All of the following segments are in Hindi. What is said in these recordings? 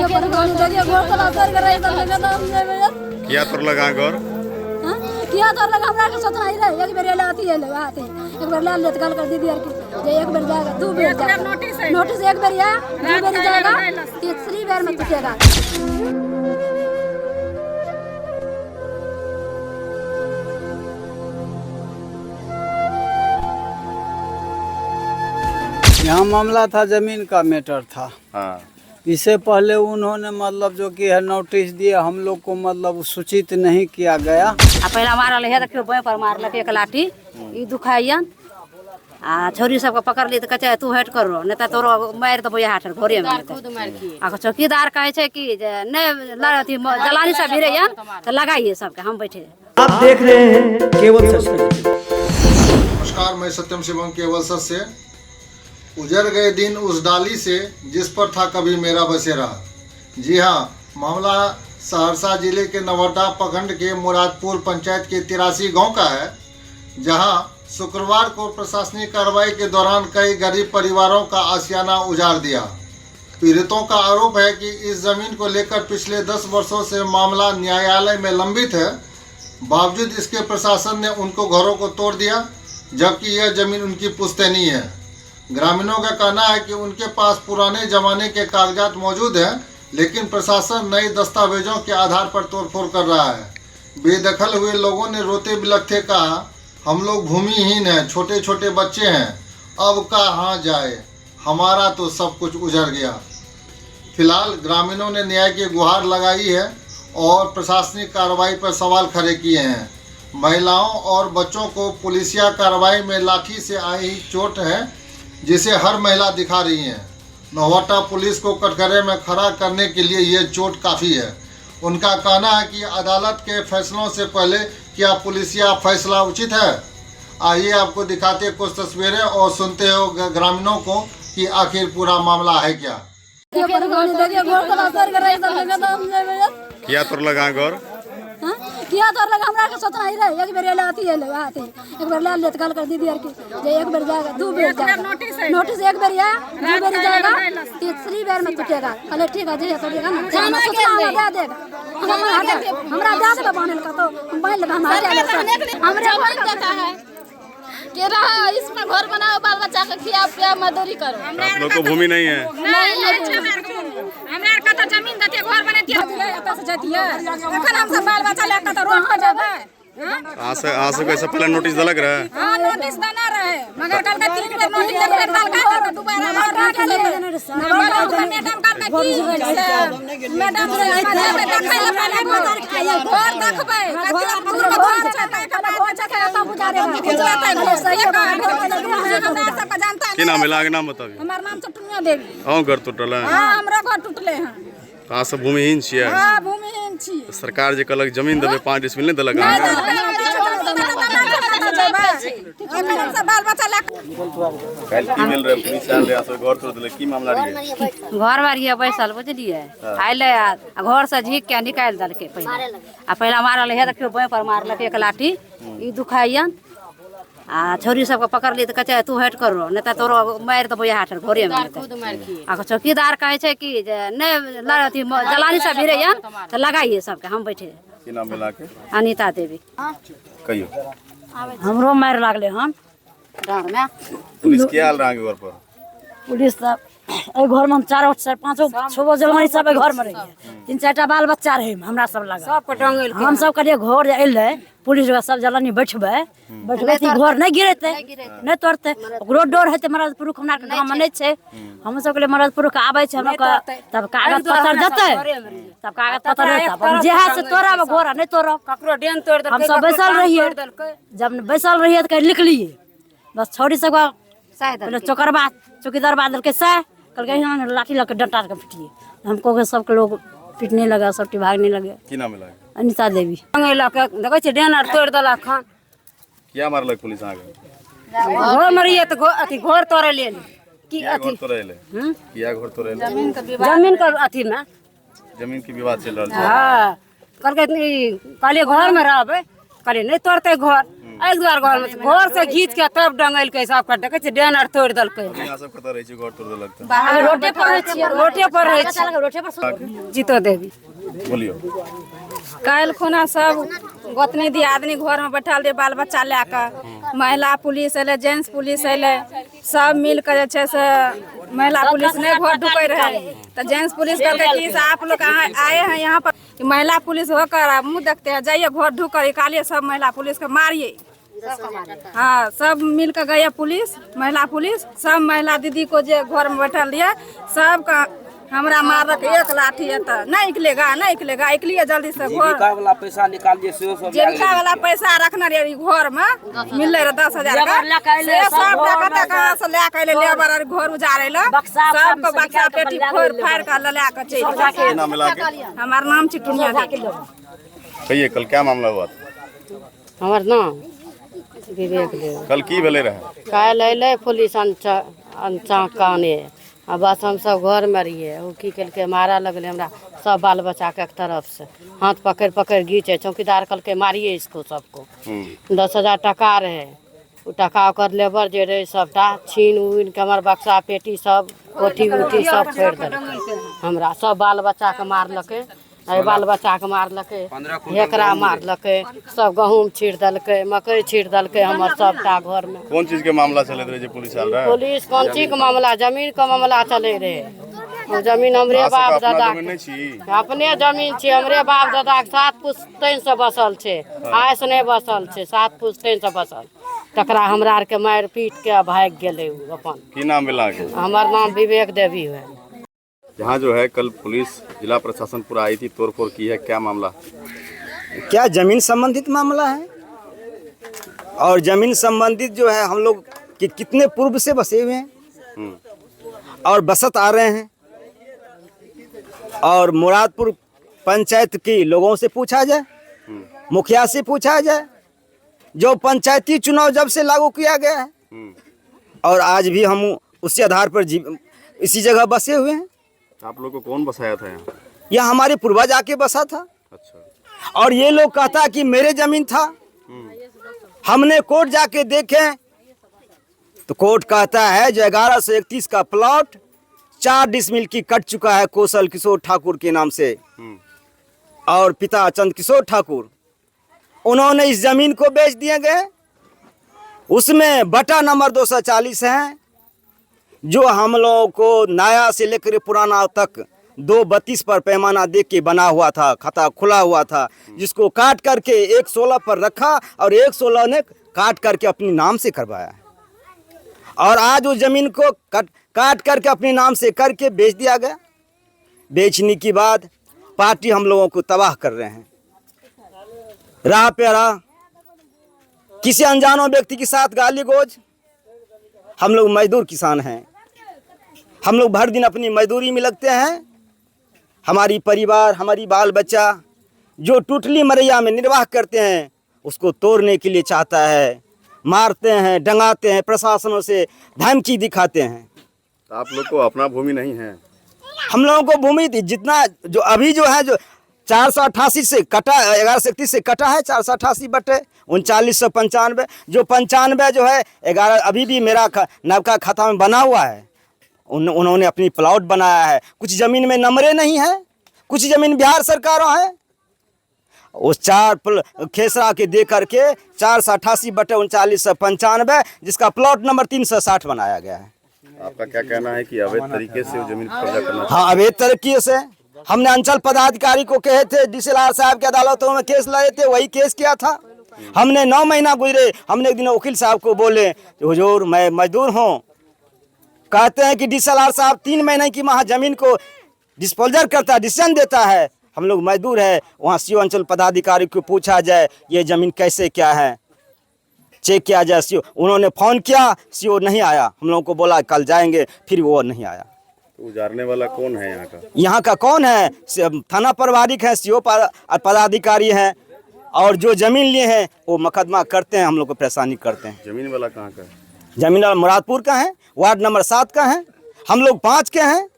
किया तोर लगा घर किया तोर लगा हमरा के सोचना ही रहे एक बेर ले आती है एक बेर ले लेत गल कर दीदी यार की जे एक बेर जाएगा दो बेर जाएगा नोटिस एक बेर या दो बेर जाएगा तीसरी बार में टूटेगा। यहाँ मामला था जमीन का मैटर था। हाँ। इससे पहले उन्होंने मतलब जो कि है नोटिस दिया हम लोग को मतलब सूचित नहीं किया गया। पहला मारल है देखियो बोए पर मारलक एक लाठी ई दुखाइयन आ छोरी सब को पकड़ ली त कहे तू हट करो नहीं त तोरो मार देबो हाथ घरे में आ चौकीदार कहे छै कि नहीं अथी जलानी सब भिरैयन त लगाइए सबके हम बैठे। आप देख रहे हैं केवल सच। नमस्कार, मैं सत्यम शिवम केवल सच से। उजड़ गए दिन उस डाली से जिस पर था कभी मेरा बसेरा। जी हाँ, मामला सहरसा जिले के नवादा प्रखंड के मुरादपुर पंचायत के 83 गांव का है, जहां शुक्रवार को प्रशासनिक कार्रवाई के दौरान कई गरीब परिवारों का आशियाना उजाड़ दिया। पीड़ितों का आरोप है कि इस जमीन को लेकर पिछले 10 वर्षों से मामला न्यायालय में लंबित है। बावजूद इसके प्रशासन ने उनको घरों को तोड़ दिया, जबकि यह जमीन उनकी पुश्तैनी है। ग्रामीणों का कहना है कि उनके पास पुराने जमाने के कागजात मौजूद हैं, लेकिन प्रशासन नए दस्तावेजों के आधार पर तोड़फोड़ कर रहा है। बेदखल हुए लोगों ने रोते बिलखते कहा, हम लोग भूमिहीन हैं, छोटे छोटे बच्चे हैं, अब कहाँ जाए, हमारा तो सब कुछ उजड़ गया। फिलहाल ग्रामीणों ने न्याय की गुहार लगाई है और प्रशासनिक कार्रवाई पर सवाल खड़े किए हैं। महिलाओं और बच्चों को पुलिसिया कार्रवाई में लाठी से आई चोट है, जिसे हर महिला दिखा रही है। नौहट्टा पुलिस को कटघरे में खड़ा करने के लिए ये चोट काफ़ी है। उनका कहना है कि अदालत के फैसलों से पहले क्या पुलिसिया फैसला उचित है। आइए आपको दिखाते कुछ तस्वीरें और सुनते हो ग्रामीणों को कि आखिर पूरा मामला है क्या। किया तोर लगा घर किया तोर लगा हमरा के सोचना ही रहे एक बेर ले आती है एक बेर ले लेत गल कर दीदी यार की जे एक बेर जाएगा दो बेर जाएगा नोटिस एक बेर या दो बेर जाएगा तीसरी बार में टूटेगा। अरे ठीक है जी टूटेगा ना हमरा दे देगा हमरा दे देबे बांधल का तो हम बांध लेबे हमरा कोई देता है के रहा इसमें घर बनाओ बाल बच्चा के खिया पिया मजदूरी करो। आप लोग को भूमि नहीं है? हमरा का तो जमीन देते घर बनैतिए एत से जतिए एखन हम सब बाल बच्चा लेके तो रोड पर जेबै। आज से कैसे पहले नोटिस दलक रहे? हां नोटिस देना रहे मगर कल का 3 बार नोटिस दे के साल का कर दोबारा मारना के लिए मैडम कर की मैडम से जेबै देखै ले पहले घर देखबै कतना दूर के घर छै त एकर बच्चा के त बुझा देबै सही बात जानता है। की नाम है? लाग नाम बताइए। हमार नाम चटुनिया देवी। हां घर टूटल है? हां हमरा घर टूटले हैं। कहाँ से भूमिहीन छियै? हां भूमिहीन छी। सरकार जे कहलक जमीन देबे 5 डिसमिल नहीं देलक? की मिल रहे पुलिस आल रहे सब घर तोड़ देले, की मामला रही? घर में रहिए बैसल बुझलिए आइले घर से झीक के निकाल दलके पहला मारल है देखियो बोए पर मारलक एक लाठी ई दुखाइयन आ छोरी सब को पकड़ ली त कहे तू हट करो नहीं त तोरो मार देबो हाथ घरे में आ चौकीदार कहे छै कि नहीं अथी जलानी सब भिरैयन त लगाइए सबके हम बैठे। की नाम मिला के? अनीता देवी। कहियो हमरो मार लागले हन डांड में। पुलिस के आल रहा घर पर? पुलिस सब ए घर में हम 4-5 जलमारी सब घर में रहिए 3-4टा बाल बच्चा रहे हमरा सब लगा सबके टांगल हम सब करिए घर एले पुलिस सब जलानी बैठबे घर नहीं गिरेते नहीं तोड़ते ओकरो डर हेते मरदपुर हमरा के गांव में नहीं छै हम सब के मरदपुर के आबै छै हमरा तब कागज पत्तर देते तब कागज पत्तर देता जेहा से तोड़ब घर नहीं तोड़ब ककरो डेन तोड़ दे हम सब बैसल रहिए जब बैसल रहिए त लिख लिए बस छोड़ी सब पहले चोकरबा चौकीदार बादल के सह कल के लाठी लग के डंटा के पिटिए हमको के सब लोग पिटने लगा सब भागने लगे। की नाम है? अनीता देवी। देखो छे डेन आर तोड़ देला खान क्या मारलक पुलिस आगे? घर मरिए त अथी घर तोड़े ले की अथी तोड़े ले किया घर तोड़े ले जमीन का अथी में जमीन की विवाद चल रहल छै। हां कल के कहले घर में रहबे करे नहीं तोड़ते घर एक द्वार घर से घींच के तब डंगल के सबका देखे छी डेन आर तोड़ दलकै यहाँ सब कतऽ रहै छै घर तोड़ देलक तऽ बाहर रोडे पर रहै छियै रोडे पर रहै छियै रोटे पर जीतो देवी बोलियो काल्हि खुना सब गोतनी दियादनी घर में बैठल रहे बाल बच्चा लए कऽ महिला पुलिस अयलै जेंट्स पुलिस अयलै सब मिल कर जे छै से महिला पुलिस नहीं घर ढुकै रहे तो जेंट्स पुलिस कहते कि आप लोग आए हैं यहाँ पर कि महिला पुलिस होकर आप मुँह देखते हैं जाइए घर ढुकर निकालिए सब महिला पुलिस को मारिए हाँ सब मिल कर गए पुलिस महिला पुलिस सब महिला दीदी को जो घर में बैठल रहिए सबका हमरा मारक एक लाठी नहीं निकलेगा निकलिए जल्दी से घर वाला पैसा निकालिए जीविका वाला पैसा रखना रही घर में मिले रहे 10,000 का सब कते कहाँ से ले के लेबर और घर उजाड़े ला सबको बक्सा पेटी फोड़ फाड़ कर ले के चल नाम मिला के हमार नाम चिटुनिया कहिए कल क्या मामला हुआ था? हमार नाम विवेक देव कल की भेले रहे काल्हि अयलै पुलिस अनचा काने आ बस हम सब घर में रहिए वो की कलके मारा लगले हमरा सब बाल बच्चा के एक तरफ से हाथ पकड़ पकड़ घींचे चौकीदार कलके मारिए इसको सबको 10,000 टका रहे वो टका ओकर लेबर जे रहे सबटा छीन उन के हमर बक्सा पेटी सब कोठी उठी सब फोड़ देलकै हमरा सब बाल बच्चा के मारलकै बाल बच्चा के मारलकै हेकरा मारलकै सब गहूम छीड़ देलकै मकई छीड़ देलकै हमर सबटा घर में कौन चीज के मामला चलत रहे जे पुलिस आल रहा पुलिस कौन चीज के मामला जमीन के मामला चले रहे वो जमीन हमरे बाप दादा अपने जमीन छे हमरे बाप दादा के 7 पुश्तैन से बसल छे आय से नहीं बसल छे 7 पुश्तैन से बसल तकरा हमरा आर के मार पीट के भाग गेले अपन की नाम मिला के हमर नाम विवेक देवी है। यहाँ जो है कल पुलिस जिला प्रशासन पूरा आई थी तोड़फोड़ की है क्या मामला क्या जमीन संबंधित मामला है और जमीन संबंधित जो है हम लोग कि कितने पूर्व से बसे हुए हैं और बसत आ रहे हैं और मुरादपुर पंचायत की लोगों से पूछा जाए मुखिया से पूछा जाए जो पंचायती चुनाव जब से लागू किया गया है और आज भी हम उसी आधार पर इसी जगह बसे हुए हैं। आप लोग को कौन बसाया था यहाँ यह हमारे पूर्वज आके बसा था अच्छा और ये लोग कहता कि मेरे जमीन था हमने कोर्ट जाके देखे तो कोर्ट कहता है जो 1131 का प्लॉट 4 डिसमिल की कट चुका है कौशल किशोर ठाकुर के नाम से और पिता चंद किशोर ठाकुर उन्होंने इस जमीन को बेच दिए गए उसमें बटा नंबर 240 है जो हम लोगों को नया से लेकर पुराना तक 232 पर पैमाना देख के बना हुआ था खाता खुला हुआ था जिसको काट करके 116 पर रखा और 116 ने काट करके अपने नाम से करवाया और आज उस जमीन को काट करके अपने नाम से करके बेच दिया गया। बेचने के बाद पार्टी हम लोगों को तबाह कर रहे हैं राह पे राह किसी अनजानों व्यक्ति के साथ गाली गोज। हम लोग मजदूर किसान हैं हम लोग भर दिन अपनी मजदूरी में लगते हैं हमारी परिवार हमारी बाल बच्चा जो टूटली मरैया में निर्वाह करते हैं उसको तोड़ने के लिए चाहता है मारते हैं डंगाते हैं प्रशासनों से धमकी दिखाते हैं। तो आप लोग को अपना भूमि नहीं है हम लोगों को भूमि जितना जो अभी जो है जो 488 से कटा 1131 से कटा है 488 बटे 3995 जो 95 जो है 11 अभी भी मेरा नवका खाता में बना हुआ है उन्होंने अपनी प्लॉट बनाया है। कुछ ज़मीन में नंबरें नहीं है कुछ ज़मीन बिहार सरकारों है उस 4 खेसरा के दे करके 488 बटे 3995 जिसका प्लॉट नंबर 360 बनाया गया है। आपका क्या कहना है कि अवैध तरीके से वो जमीन कब्जा करना हाँ अवैध तरीके से हमने अंचल पदाधिकारी को कहे थे DCLR साहब की अदालतों में केस लड़े थे वही केस किया था हमने 9 महीना गुजरे हमने एक दिन वकील साहब को बोले हुजूर मैं मजदूर हूँ कहते हैं कि DCLR साहब 3 महीने की वहाँ जमीन को डिस्पोजल करता है डिसीजन देता है हम लोग मजदूर है वहाँ सीओ अंचल पदाधिकारी को पूछा जाए ये ज़मीन कैसे क्या है चेक किया जाए सीओ उन्होंने फ़ोन किया सीओ नहीं आया हम लोगों को बोला कल जाएंगे फिर वो नहीं आया। तो उजारने वाला कौन है यहाँ का कौन है थाना प्रभारिक है सीओ पदाधिकारी हैं और जो ज़मीन लिए हैं वो मुकदमा करते हैं हम लोग को परेशानी करते हैं। जमीन वाला कहाँ का है जमीन वाला मुरादपुर का है वार्ड नंबर 7 का है हम लोग 5 के हैं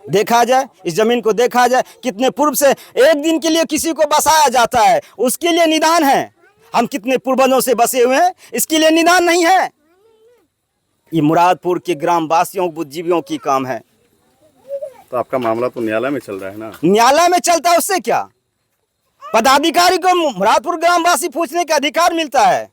देखा जाए, इस जमीन को देखा जाए, कितने पूर्व से एक दिन के लिए किसी को बसाया जाता है, उसके लिए निदान है। हम कितने पूर्वजों से बसे हुए हैं, इसके लिए निदान नहीं है। ये मुरादपुर के ग्रामवासियों बुद्धिजीवियों की काम है। तो आपका मामला तो न्यायालय में चल रहा है ना? न्यायालय में चलता है, उससे क्या? पदाधिकारी को मुरादपुर ग्रामवासी पूछने का अधिकार मिलता है,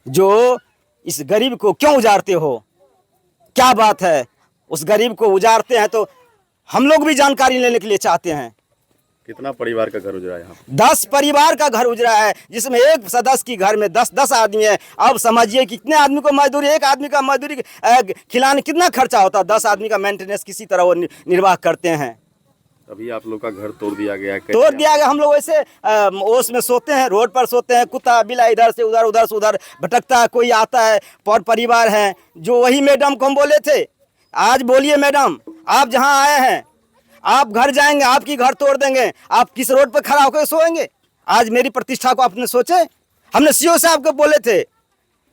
जो इस गरीब को क्यों उजाड़ते हो, क्या बात है? उस गरीब को उजाड़ते हैं तो हम लोग भी जानकारी लेने के लिए चाहते हैं। कितना परिवार का घर उजड़ा है यहाँ? 10 परिवार का घर उजड़ा है, जिसमें एक सदस्य की घर में 10 आदमी है। अब समझिए कितने आदमी को मजदूरी, एक आदमी का मजदूरी खिलाने कितना खर्चा होता है। 10 आदमी का मेंटेनेंस किसी तरह वो निर्वाह करते हैं। अभी आप लोग का घर तोड़ दिया गया है। तोड़ दिया गया। हम लोग वैसे ओस में सोते हैं, रोड पर सोते हैं, कुत्ता बिल्ला इधर से उधर, उधर से उधर भटकता है, कोई आता है। पर परिवार है जो वही मैडम को हम बोले थे, आज बोलिए मैडम, आप जहाँ आए हैं, आप घर जाएंगे, आपकी घर तोड़ देंगे, आप किस रोड पर खड़ा होकर सोएंगे? आज मेरी प्रतिष्ठा को आपने सोचे? हमने सीओ साहब को बोले थे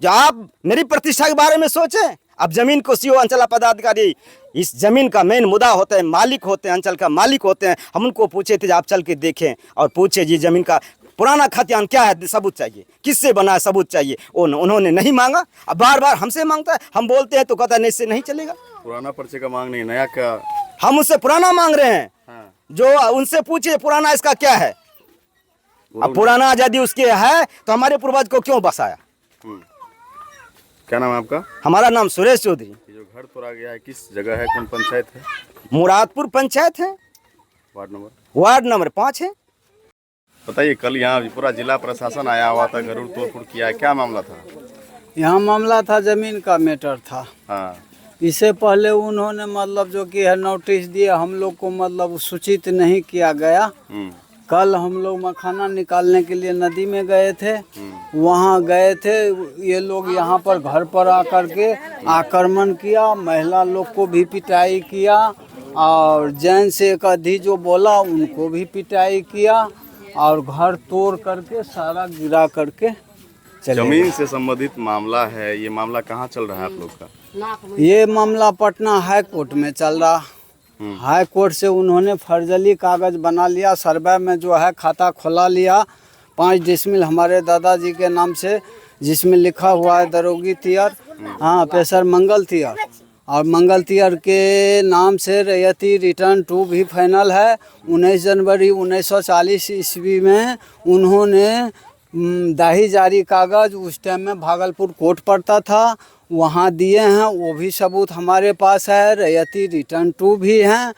जो आप मेरी प्रतिष्ठा के बारे में सोचे। अब जमीन को सीओ अंचल पदाधिकारी इस जमीन का मेन मुद्दा होता है, मालिक होते हैं, अंचल का मालिक होते हैं। हम उनको पूछे थे आप चल के देखें और पूछे जी जमीन का पुराना खतियान क्या है, सबूत चाहिए, किससे बना है सबूत चाहिए। उन्होंने नहीं मांगा। अब बार बार हमसे मांगता है, हम बोलते हैं तो कहता है नहीं, इससे नहीं चलेगा। पुराना पर्चे का मांग नहीं, नया क्या? हम उससे पुराना मांग रहे हैं। हाँ। जो उनसे पूछिए पुराना इसका क्या है। अब पुराना यदि उसके है तो हमारे पूर्वज को क्यों बसाया? क्या नाम है आपका? हमारा नाम सुरेश चौधरी। ये जो घर तोड़ा गया है किस जगह है, कौन पंचायत है? मुरादपुर पंचायत है, वार्ड नंबर 5 है। बताइए, कल यहाँ पूरा जिला प्रशासन आया हुआ था, घर तोड़फोड़ किया है, क्या मामला था? यहाँ मामला था, जमीन का मैटर था। हाँ। इससे पहले उन्होंने मतलब जो कि है नोटिस दिया, हम लोग को मतलब सूचित नहीं किया गया। कल हम लोग मखाना निकालने के लिए नदी में गए थे, वहाँ गए थे, ये लोग यहाँ पर घर पर आकर के आक्रमण किया, महिला लोग को भी पिटाई किया और जेंट्स एक अधि जो बोला उनको भी पिटाई किया और घर तोड़ करके सारा गिरा करके चले। जमीन से संबंधित मामला है, ये मामला कहाँ चल रहा है आप लोग का? ये मामला पटना हाई कोर्ट में चल रहा। हाई कोर्ट से उन्होंने फर्जली कागज बना लिया, सर्वे में जो है खाता खोला लिया 5 डिसमिल हमारे दादाजी के नाम से, जिसमें लिखा हुआ है दरोगी तियर, हाँ पेशर मंगल तियर, और मंगल तियर के नाम से रैयती रिटर्न टू भी फाइनल है। 19 जनवरी 1940 ईस्वी में उन्होंने दाही जारी कागज उस टाइम में भागलपुर कोर्ट पड़ता था, वहाँ दिए हैं, वो भी सबूत हमारे पास है, रैयती रिटर्न टू भी हैं।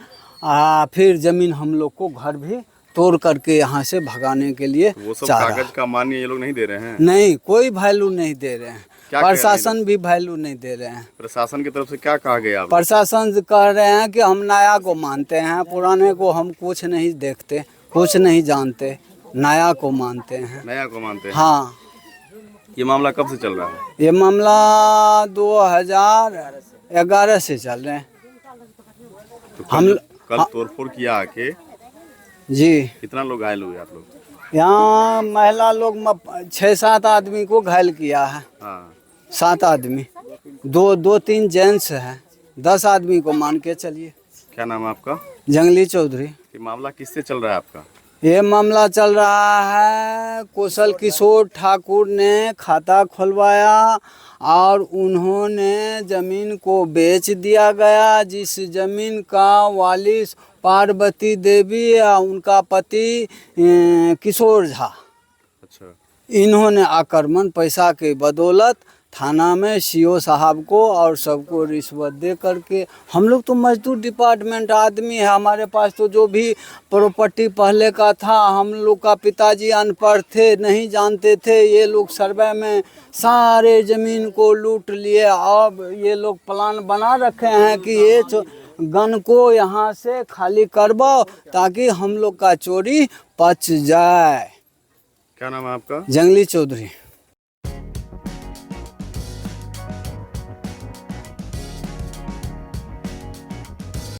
फिर ज़मीन हम लोग को घर भी तोड़ करके यहाँ से भगाने के लिए वो सब कागज का मान्य ये लोग नहीं दे रहे हैं? नहीं, कोई वैल्यू नहीं दे रहे हैं। प्रशासन भी वैल्यू नहीं दे रहे हैं। प्रशासन की तरफ से क्या कहा गया? प्रशासन कह रहे हैं कि हम नया को मानते हैं, पुराने को हम कुछ नहीं देखते, कुछ नहीं जानते, नया को मानते हैं। नया को मानते हैं? हाँ। ये मामला कब से चल रहा है? ये मामला 2011 से चल रहे हैं। तो हम कल तोड़फोड़ किया आके जी। कितना लोग घायल हुए आप लोग? यहाँ महिला लोग 6-7 आदमी को घायल किया है। हाँ। 7 आदमी, 2-3 जेंट्स हैं, 10 आदमी को मान के चलिए। क्या नाम है आपका? जंगली चौधरी। ये मामला किससे चल रहा है आपका? ये मामला चल रहा है, कौशल किशोर ठाकुर ने खाता खुलवाया और उन्होंने ज़मीन को बेच दिया गया, जिस ज़मीन का वालिस पार्वती देवी या उनका पति किशोर झा। अच्छा। इन्होंने आक्रमण पैसा के बदौलत थाना में सीओ साहब को और सबको रिश्वत दे करके, हम लोग तो मजदूर डिपार्टमेंट आदमी है, हमारे पास तो जो भी प्रॉपर्टी पहले का था, हम लोग का पिताजी अनपढ़ थे, नहीं जानते थे, ये लोग सर्वे में सारे ज़मीन को लूट लिए। अब ये लोग प्लान बना रखे हैं कि ये गन को यहाँ से खाली करवाओ ताकि हम लोग का चोरी पच जाए। क्या नाम है आपका? जंगली चौधरी।